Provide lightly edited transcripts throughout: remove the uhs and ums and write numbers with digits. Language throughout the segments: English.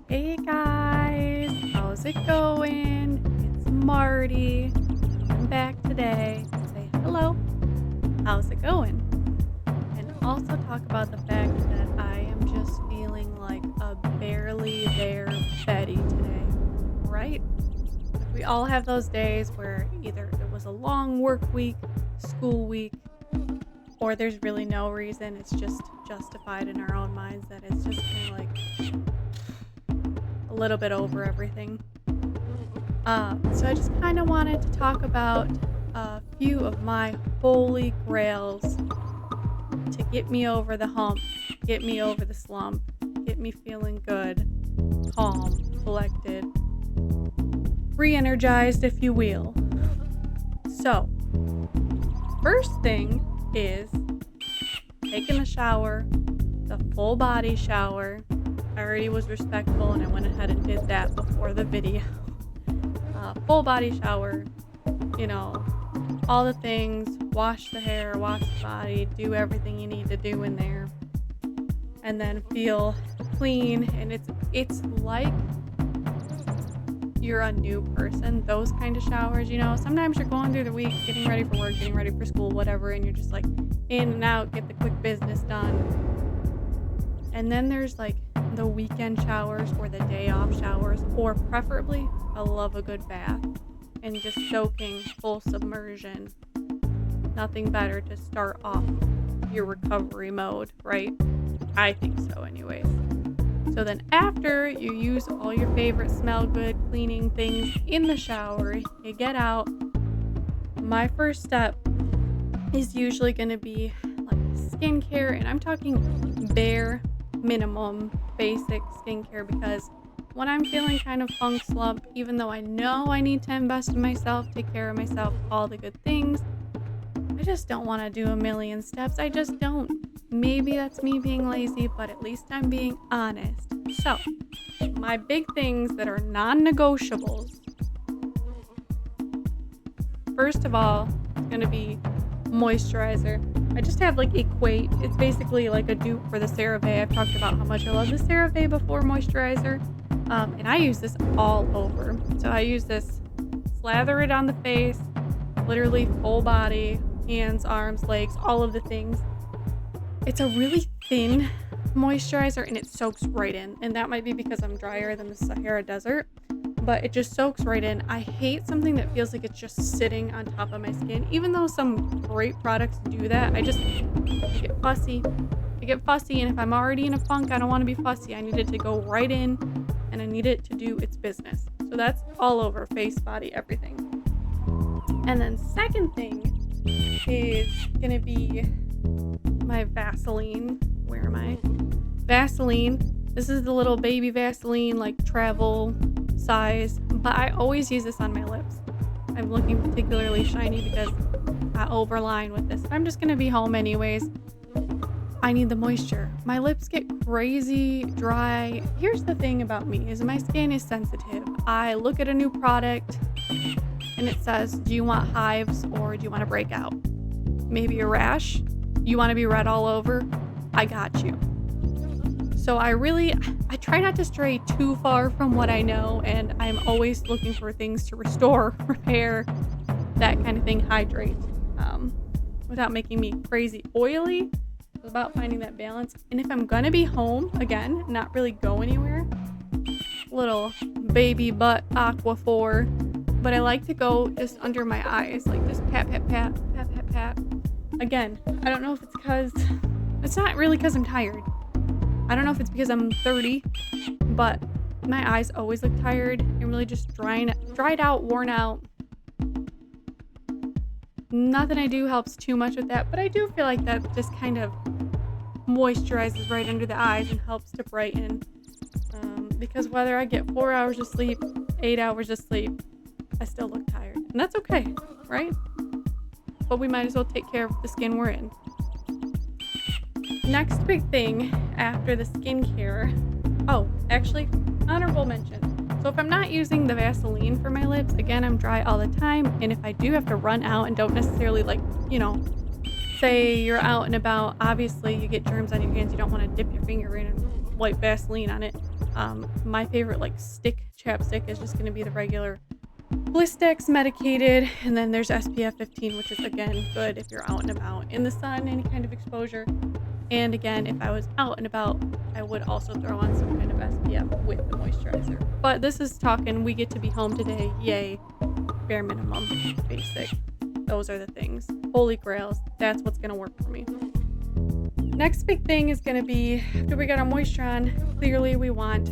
Hey guys, how's it going? It's Marty. I'm back today to say hello. How's it going? And also talk about the fact that I am just feeling like a barely there Betty today, right? We all have those days where either it was a long work week, school week, or there's really no reason. It's just justified in our own minds that it's just kind of like a little bit over everything. So I just kind of wanted to talk about a few of my holy grails to get me over the hump, get me over the slump, get me feeling good, calm, collected, re-energized, if you will. So, first thing is taking a shower, the full body shower. I already was respectful and I went ahead and did that before the video. Full body shower, all the things, wash the hair, wash the body, do everything you need to do in there, and then feel clean. And it's like you're a new person, those kind of showers. Sometimes you're going through the week, getting ready for work, getting ready for school, whatever, and you're just like in and out, get the quick business done. And then there's like the weekend showers or the day off showers, or preferably I love a good bath and just soaking, full submersion. Nothing better to start off your recovery mode, right? I think so anyways. So then after you use all your favorite smell good cleaning things in the shower, you get out. My first step is usually going to be like skincare, and I'm talking bare minimum basic skincare, because when I'm feeling kind of funk slump, even though I know I need to invest in myself, take care of myself, all the good things, I just don't want to do a million steps. I just don't. Maybe that's me being lazy, but at least I'm being honest. So, my big things that are non-negotiables. First of all, it's going to be moisturizer. I just have like Equate. It's basically like a dupe for the CeraVe. I've talked about how much I love the CeraVe before moisturizer. And I use this all over. So I use this, slather it on the face, literally full body, hands, arms, legs, all of the things. It's a really thin moisturizer and it soaks right in. And that might be because I'm drier than the Sahara Desert, but it just soaks right in. I hate something that feels like it's just sitting on top of my skin. Even though some great products do that, I get fussy. And if I'm already in a funk, I don't want to be fussy. I need it to go right in and I need it to do its business. So that's all over, face, body, everything. And then second thing is gonna be my Vaseline. Where am I? Vaseline. This is the little baby Vaseline, like travel size, but I always use this on my lips. I'm looking particularly shiny because I overline with this. I'm just gonna be home anyways. I need the moisture. My lips get crazy dry. Here's the thing about me is my skin is sensitive. I look at a new product and it says, do you want hives or do you want to break out? Maybe a rash? You want to be red all over? I got you. So I try not to stray too far from what I know, and I'm always looking for things to restore, repair, that kind of thing, hydrate, without making me crazy oily. It's about finding that balance. And if I'm gonna be home, again, not really go anywhere, little baby butt Aquaphor, but I like to go just under my eyes, like just pat, pat, pat, pat, pat, pat. Again, I don't know if it's not really because I'm tired. I don't know if it's because I'm 30, but my eyes always look tired and really just dried out, worn out. Nothing I do helps too much with that, but I do feel like that just kind of moisturizes right under the eyes and helps to brighten. Because whether I get 4 hours of sleep, 8 hours of sleep, I still look tired. And that's okay, right? But we might as well take care of the skin we're in. Next big thing after the skincare. Oh, actually, honorable mention. So if I'm not using the Vaseline for my lips, again, I'm dry all the time. And if I do have to run out and don't necessarily say you're out and about, obviously you get germs on your hands. You don't want to dip your finger in and wipe Vaseline on it. My favorite like stick chapstick is just going to be the regular Blistex medicated, and then there's SPF 15, which is again good if you're out and about in the sun, any kind of exposure. And again, if I was out and about, I would also throw on some kind of SPF with the moisturizer. But this is talking, we get to be home today, yay, bare minimum, basic. Those are the things. Holy grails, that's what's gonna work for me. Next big thing is gonna be, after we got our moisture on, clearly we want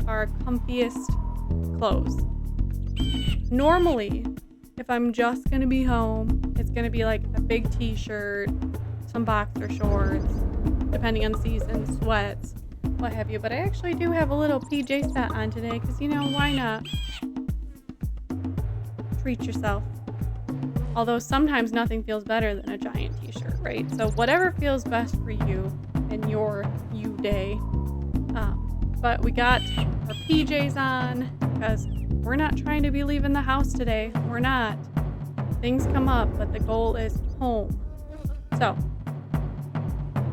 our comfiest clothes. Normally, if I'm just gonna be home, it's gonna be like a big t-shirt, some boxer shorts, depending on the season, sweats, what have you. But I actually do have a little PJ set on today because, you know, why not? Treat yourself. Although sometimes nothing feels better than a giant t-shirt, right? So whatever feels best for you and your you day. But we got our PJs on because we're not trying to be leaving the house today. We're not. Things come up, but the goal is home. So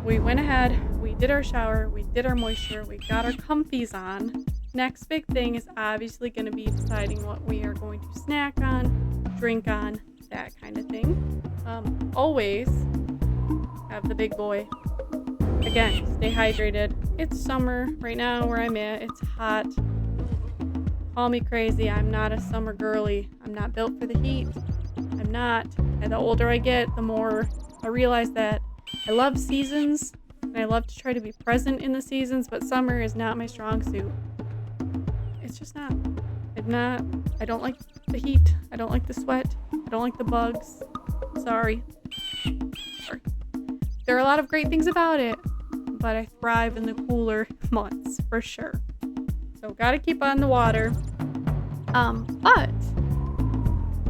we went ahead, we did our shower, we did our moisture, we got our comfies on. Next big thing is obviously going to be deciding what we are going to snack on, drink on, that kind of thing. Always have the big boy. Again, stay hydrated. It's summer right now where I'm at. It's hot. Call me crazy. I'm not a summer girly. I'm not built for the heat. I'm not. And the older I get, the more I realize that I love seasons and I love to try to be present in the seasons, but summer is not my strong suit. It's just not. I don't like the heat. I don't like the sweat. I don't like the bugs. Sorry. There are a lot of great things about it, but I thrive in the cooler months for sure. So gotta keep on the water. But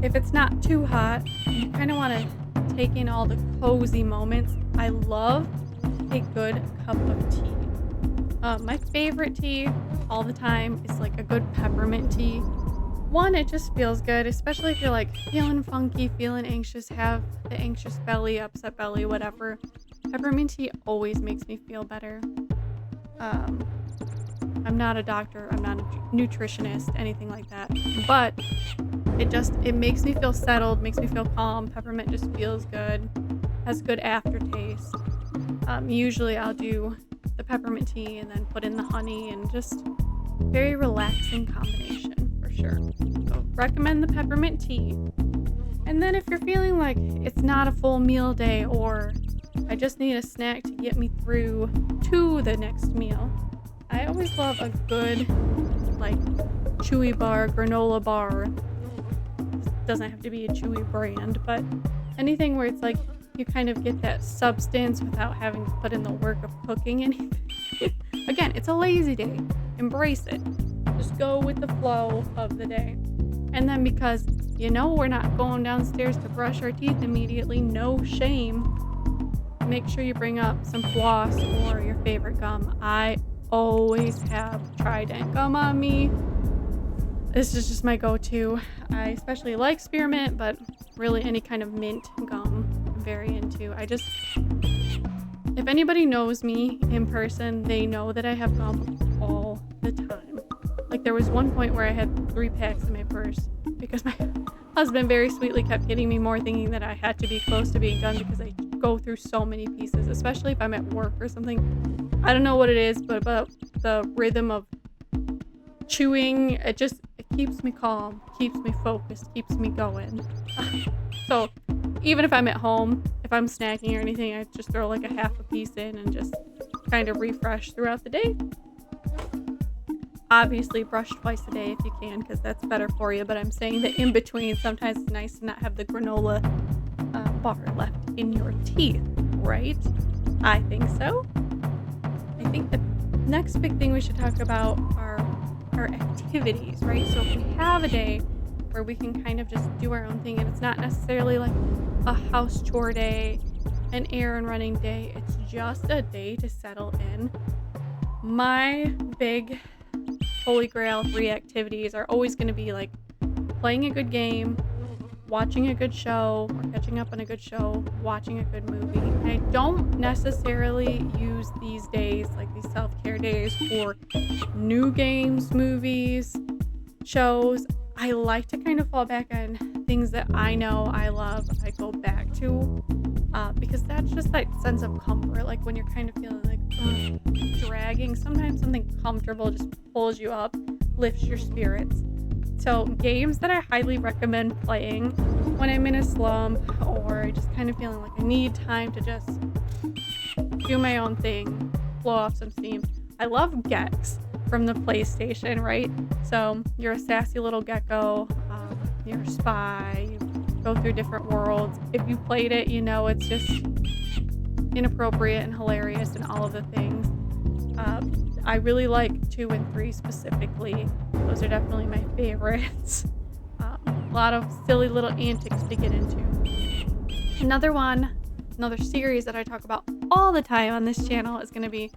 if it's not too hot, you kind of want to take in all the cozy moments. I love a good cup of tea. My favorite tea all the time is like a good peppermint tea. One, it just feels good, especially if you're like feeling funky, feeling anxious, have the anxious belly, upset belly, whatever. Peppermint tea always makes me feel better. I'm not a doctor, I'm not a nutritionist, anything like that, but it makes me feel settled, makes me feel calm. Peppermint just feels good, has good aftertaste. Usually I'll do the peppermint tea and then put in the honey, and just very relaxing combination for sure. So recommend the peppermint tea. And then if you're feeling like it's not a full meal day, or I just need a snack to get me through to the next meal, I always love a good like chewy bar, granola bar. It doesn't have to be a chewy brand, but anything where it's like you kind of get that substance without having to put in the work of cooking anything. Again, it's a lazy day. Embrace it. Just go with the flow of the day. And then because you know we're not going downstairs to brush our teeth immediately, no shame, make sure you bring up some floss or your favorite gum. I always have Trident gum on me. This is just my go-to. I especially like spearmint, but really any kind of mint gum I'm very into. If anybody knows me in person, they know that I have gum all the time. Like there was one point where I had 3 packs in my purse because my husband very sweetly kept getting me more, thinking that I had to be close to being done because I go through so many pieces, especially if I'm at work or something. I don't know what it is, but about the rhythm of chewing, it keeps me calm, keeps me focused, keeps me going. So even if I'm at home, if I'm snacking or anything, I just throw like a half a piece in and just kind of refresh throughout the day. Obviously brush twice a day if you can, because that's better for you, but I'm saying that in between, sometimes it's nice to not have the granola bar left in your teeth, right? I think so. I think the next big thing we should talk about are our activities, right? So if we have a day where we can kind of just do our own thing, and it's not necessarily like a house chore day, an errand running day, it's just a day to settle in. My big holy grail 3 activities are always going to be like playing a good game, watching a good show or catching up on a good show, watching a good movie. And I don't necessarily use these days, like these self-care days, for new games, movies, shows. I like to kind of fall back on things that I know I love, I go back to, because that's just that sense of comfort. Like when you're kind of feeling like dragging, sometimes something comfortable just pulls you up, lifts your spirits. So games that I highly recommend playing when I'm in a slump or just kind of feeling like I need time to just do my own thing, blow off some steam. I love Gex from the PlayStation, right? So you're a sassy little gecko, you're a spy, you go through different worlds. If you played it, you know it's just inappropriate and hilarious and all of the things. I really like 2 and 3 specifically. Those are definitely my favorites. A lot of silly little antics to get into. Another series that I talk about all the time on this channel is going to be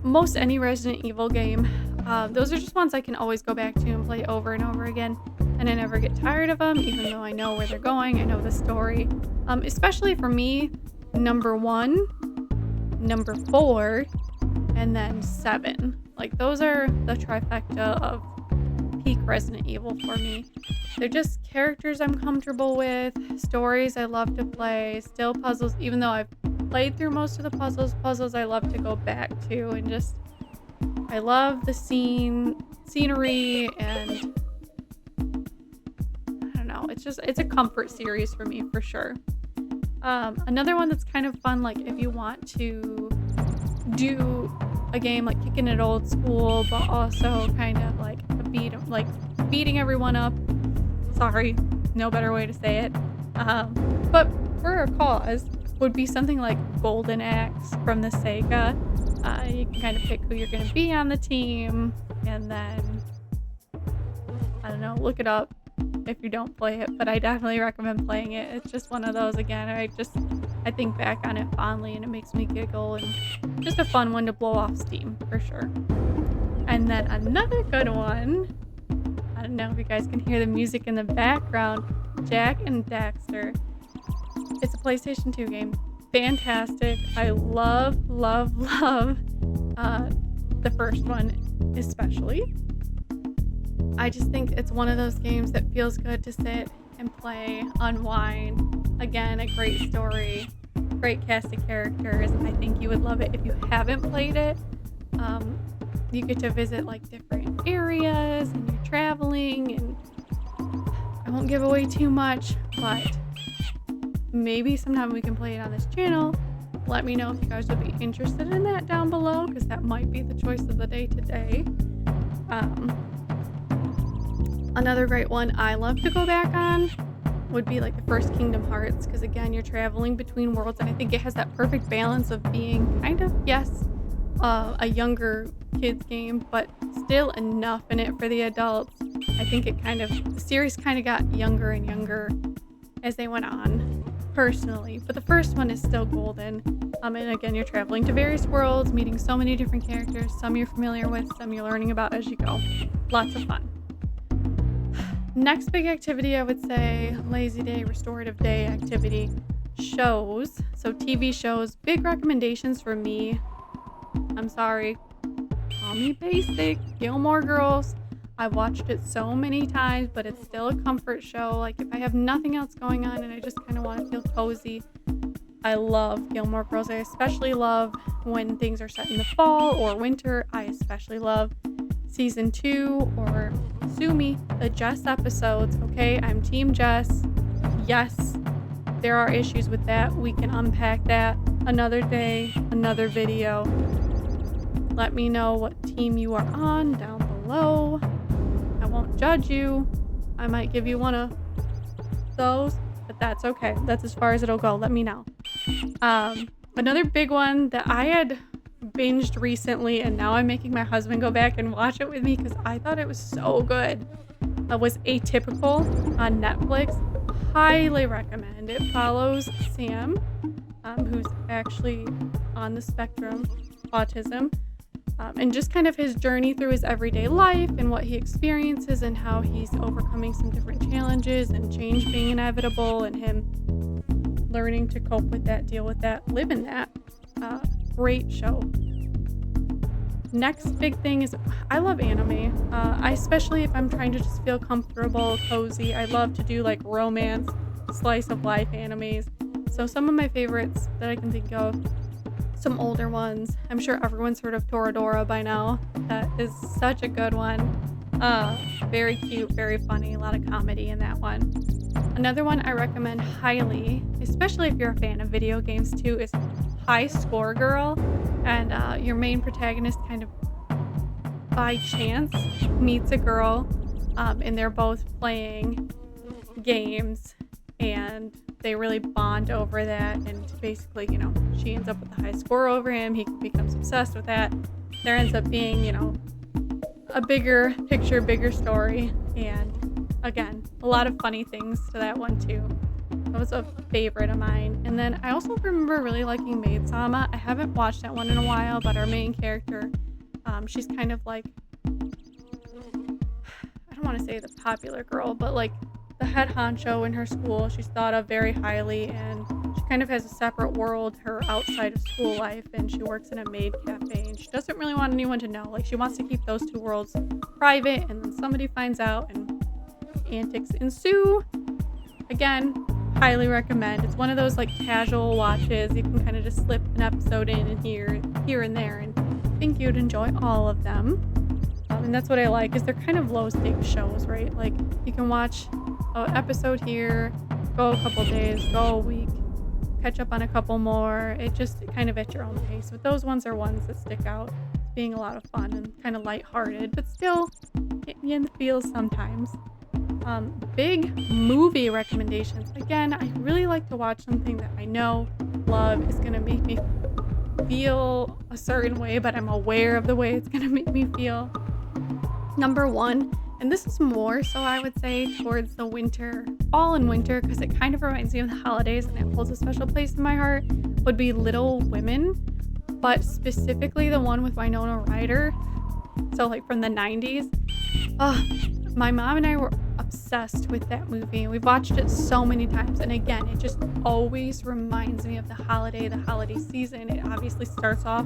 most any Resident Evil game. Those are just ones I can always go back to and play over and over again, and I never get tired of them, even though I know where they're going, I know the story. Especially for me, number 1, number 4, and then 7. Like those are the trifecta of peak Resident Evil for me. They're just characters I'm comfortable with, stories I love to play, still puzzles, even though I've played through most of the puzzles I love to go back to, and just I love the scenery, and I don't know, it's a comfort series for me for sure. Another one that's kind of fun, like if you want to do a game like kicking it old school, but also kind of like beating everyone up. Sorry, no better way to say it. But for a cause would be something like Golden Axe from the Sega. You can kind of pick who you're going to be on the team, and then I don't know, look it up if you don't play it, but I definitely recommend playing it. It's just one of those, again, I think back on it fondly and it makes me giggle, and just a fun one to blow off steam for sure. And then another good one, I don't know if you guys can hear the music in the background, Jak and Daxter. It's a PlayStation 2 game. Fantastic. I love the first one especially. I just think it's one of those games that feels good to sit and play, unwind. Again, a great story, great cast of characters. I think you would love it if you haven't played it. You get to visit like different areas and you're traveling, and I won't give away too much, but maybe sometime we can play it on this channel. Let me know if you guys would be interested in that down below, because that might be the choice of the day today. Another great one I love to go back on would be like the first Kingdom Hearts, because again, you're traveling between worlds, and I think it has that perfect balance of being kind of, yes, a younger kids game, but still enough in it for the adults. I think the series kind of got younger and younger as they went on, personally, but the first one is still golden. And again, you're traveling to various worlds, meeting so many different characters, some you're familiar with, some you're learning about as you go. Lots of fun. Next big activity, I would say lazy day, restorative day activity, shows. So TV shows, big recommendations for me. I'm sorry, call me basic, Gilmore Girls. I've watched it so many times, but it's still a comfort show. Like if I have nothing else going on and I just kind of want to feel cozy, I love Gilmore Girls. I especially love when things are set in the fall or winter. I especially love season 2 or sue me, the Jess episodes. Okay, I'm team Jess. Yes, there are issues with that. We can unpack that another day, another video. Let me know what team you are on down below. I won't judge you. I might give you one of those, but that's okay. That's as far as it'll go. Let me know. Another big one that I had binged recently, and now I'm making my husband go back and watch it with me because I thought it was so good, was Atypical on Netflix. Highly recommend. It follows Sam, who's actually on the spectrum, autism. and just kind of his journey through his everyday life and what he experiences and how he's overcoming some different challenges and change being inevitable and him learning to cope with that, deal with that, live in that. Great show. Next big thing is I love anime. I especially if I'm trying to just feel comfortable, cozy. I love to do like romance, slice of life animes. So some of my favorites that I can think of, some older ones. I'm sure everyone's heard of Toradora by now. That is such a good one. Very cute, very funny, a lot of comedy in that one. Another one I recommend highly, especially if you're a fan of video games too, is High Score Girl. And your main protagonist kind of by chance meets a girl, and they're both playing games, and they really bond over that. And basically, she ends up with a high score over him. He becomes obsessed with that. There ends up being, a bigger picture, bigger story. And again, a lot of funny things to that one too. That was a favorite of mine. And then I also remember really liking Maid-sama. I haven't watched that one in a while, but our main character, she's kind of like, I don't want to say the popular girl, but like the head honcho in her school. She's thought of very highly, and she kind of has a separate world, her outside of school life, and she works in a maid cafe, and she doesn't really want anyone to know. Like, she wants to keep those two worlds private, and then somebody finds out, and antics ensue. Again, highly recommend. It's one of those like casual watches. You can kind of just slip an episode in and here and there, and I think you'd enjoy all of them. And that's what I like, is they're kind of low stakes shows, right? Like, you can watch an episode here, go a couple days, go a week, catch up on a couple more. It just kind of at your own pace. But those ones are ones that stick out as being a lot of fun and kind of lighthearted, but still hit me in the feels sometimes. Big movie recommendations. Again, I really like to watch something that I know, love, is going to make me feel a certain way, but I'm aware of the way it's going to make me feel. Number one, and this is more so I would say towards the winter, fall and winter, because it kind of reminds me of the holidays and it holds a special place in my heart, would be Little Women, but specifically the one with Winona Ryder. So like from the 90s. My mom and I were obsessed with that movie. We've watched it so many times, and again, it just always reminds me of the holiday season. It obviously starts off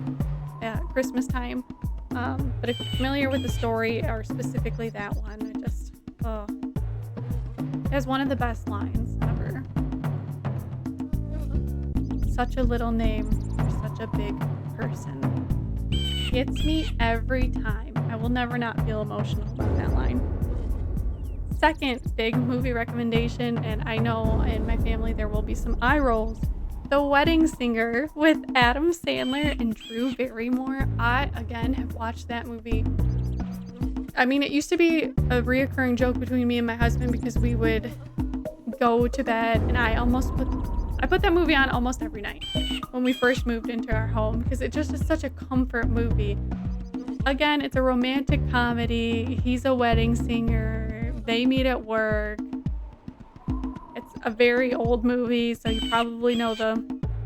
at Christmas time, but if you're familiar with the story, or specifically that one, it just it has one of the best lines ever. Such a little name for such a big person. Gets me every time. I will never not feel emotional about that line. Second big movie recommendation, and I know in my family there will be some eye rolls. The Wedding Singer with Adam Sandler and Drew Barrymore. I, again, have watched that movie. I mean, it used to be a reoccurring joke between me and my husband because we would go to bed, and I put that movie on almost every night when we first moved into our home because it just is such a comfort movie. Again, it's a romantic comedy. He's a wedding singer. They meet at work. It's a very old movie, so you probably know the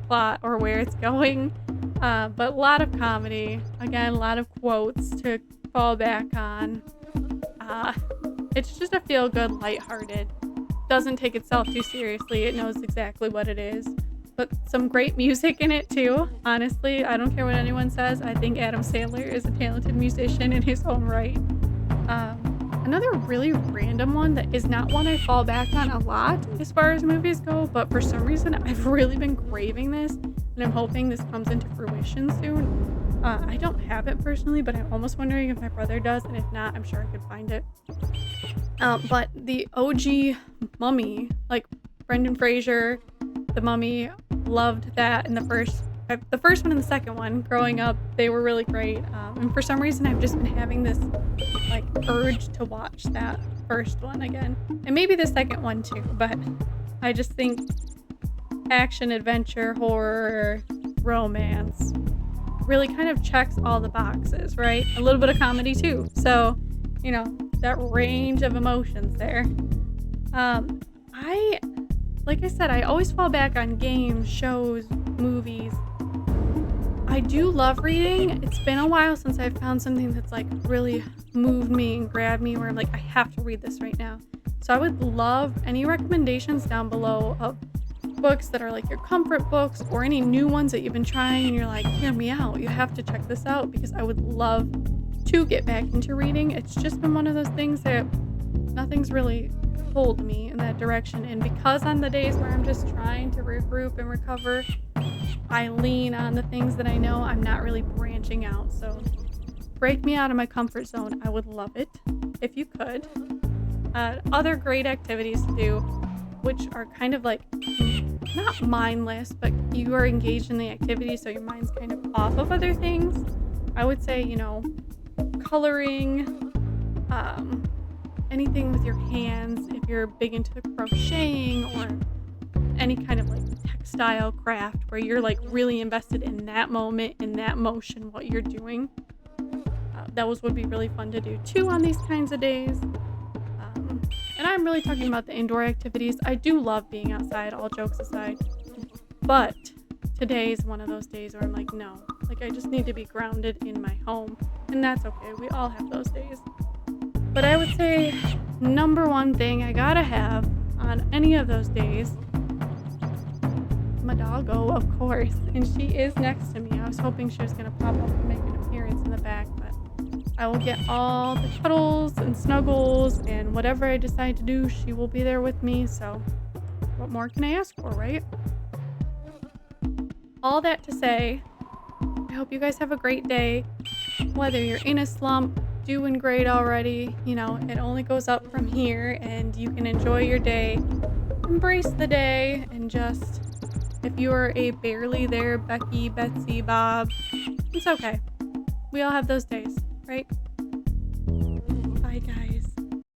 plot or where it's going. But a lot of comedy. Again, a lot of quotes to fall back on. It's just a feel-good, lighthearted. Doesn't take itself too seriously. It knows exactly what it is. But some great music in it too. Honestly, I don't care what anyone says. I think Adam Sandler is a talented musician in his own right. Another really random one that is not one I fall back on a lot as far as movies go, but for some reason I've really been craving this, and I'm hoping this comes into fruition soon. I don't have it personally, but I'm almost wondering if my brother does, and if not, I'm sure I could find it. But the OG Mummy, like Brendan Fraser, The Mummy, loved that in the first one and the second one. Growing up, they were really great. And for some reason, I've just been having this like urge to watch that first one again, and maybe the second one too. But I just think action, adventure, horror, romance really kind of checks all the boxes, right? A little bit of comedy too. So, that range of emotions there. Like I said, I always fall back on games, shows, movies. I do love reading. It's been a while since I've found something that's like really moved me and grabbed me where I'm like, I have to read this right now. So I would love any recommendations down below of books that are like your comfort books or any new ones that you've been trying and you're like, hear me out. You have to check this out because I would love to get back into reading. It's just been one of those things that nothing's really pulled me in that direction. And because on the days where I'm just trying to regroup and recover, I lean on the things that I know. I'm not really branching out. So break me out of my comfort zone. I would love it if you could. Other great activities to do, which are kind of like not mindless, but you are engaged in the activity, so your mind's kind of off of other things. I would say, coloring, anything with your hands, if you're big into crocheting or any kind of like textile craft where you're like really invested in that moment, in that motion, what you're doing. Those would be really fun to do too on these kinds of days. And I'm really talking about the indoor activities. I do love being outside, all jokes aside. But today is one of those days where I'm like, no, like I just need to be grounded in my home. And that's okay. We all have those days. But I would say number one thing I gotta have on any of those days, my doggo, of course. And she is next to me. I was hoping she was gonna pop up and make an appearance in the back, but I will get all the cuddles and snuggles and whatever I decide to do, she will be there with me. So what more can I ask for, right? All that to say, I hope you guys have a great day. Whether you're in a slump, doing great already, it only goes up from here and you can enjoy your day, embrace the day, and just, if you are a barely there Becky, Betsy, Bob, it's okay. We all have those days, right?